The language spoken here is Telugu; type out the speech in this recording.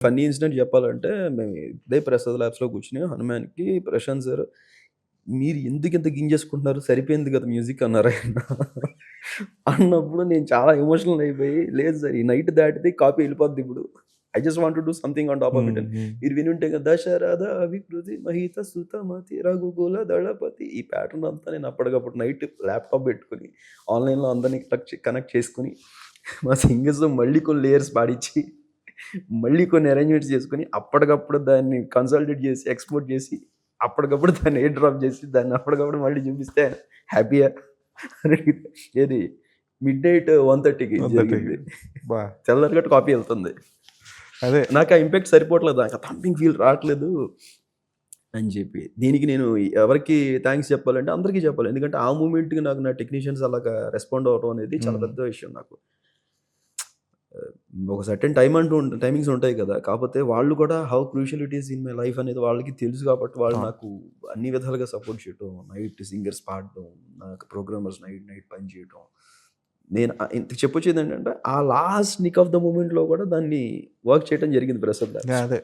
ఫన్నీ ఇన్సిడెంట్ చెప్పాలంటే, మేము ఇదే ప్రసాద్ ల్యాబ్స్‌లో కూర్చొని హనుమాన్‌కి ప్రశాంత్ సార్, "మీరు ఎందుకింత గింజేసుకుంటున్నారు? సరిపోయింది కదా మ్యూజిక్" అన్నారాయన. అన్నప్పుడు నేను చాలా ఎమోషనల్ అయిపోయి, "లేదు సార్ ఈ నైట్ దాటితే కాపీ ఎళ్ళిపోద్ది ఇప్పుడు. I just want to do something on top of it" అని. హ్మ్. మీరు వినుంటే గదా! దశరథ వికృతి మహిత సుతమతి రఘుకుల దళపతి ఈ ప్యాటర్న్ అంతా నేను అప్పటికప్పుడు నైట్ ల్యాప్‌టాప్ పెట్టుకొని, ఆన్‌లైన్‌లో అందరిని కనెక్ట్ చేసుకొని, మా సింగర్స్‌తో మళ్ళీ కొన్ని లేయర్స్ పాడించి మళ్ళీ కొన్ని అరేంజ్‌మెంట్స్ చేసుకొని, అప్పటికప్పుడు దాన్ని కన్సాలిడేట్ చేసి, ఎక్స్‌పోర్ట్ చేసి, అప్పటికప్పుడు దాన్ని ఎయిర్ డ్రాప్ చేసి, దాన్ని అప్పటికప్పుడు మళ్ళీ చూపిస్తే హ్యాపీయా అని అడిగితే, ఏది మిడ్‌నైట్ 1:30కి మొదటికి. జరిగింది. అబ్బా! తెల్లారిగట్ట కాపీ ఎళ్తుంది. అదే. నాకు ఆ ఇంపాక్ట్ సరిపోవట్లేదు. నాకు ఆ థంపింగ్ ఫీల్ రావట్లేదు అని చెప్పి. దీనికి నేను ఎవరికి థాంక్స్ చెప్పాలంటే అందరికీ చెప్పాలి. ఎందుకంటే ఆ మూమెంట్‌కి నాకు నా టెక్నీషియన్స్ అలాగా రెస్పాండ్ అవ్వడం అనేది చాలా హ్మ్. పెద్ద విషయం నాకు. ఆహ్, ఒక సర్టెన్ టైమింగ్స్ ఉంటాయి కదా! కాపోతే వాళ్ళు కూడా how crucial it is in my life అనేది వాళ్ళకి తెలుసు కాబట్టి వాళ్ళు అవును. నాకు అన్ని విధాలుగా సపోర్ట్ చేయటం, నైట్ సింగర్స్ పాడడం, నాకు ప్రోగ్రామర్స్ నైట్ నైట్ పని చేయటం. నేను ఇంత చెప్పొచ్చేదేంటంటే ఆ లాస్ట్ నిక్ ఆఫ్ ద మొమెంట్‌లో కూడా దాన్ని వర్క్ చేయడం జరిగింది ప్రసాద్ ల్యాబ్స్‌లో. అదే.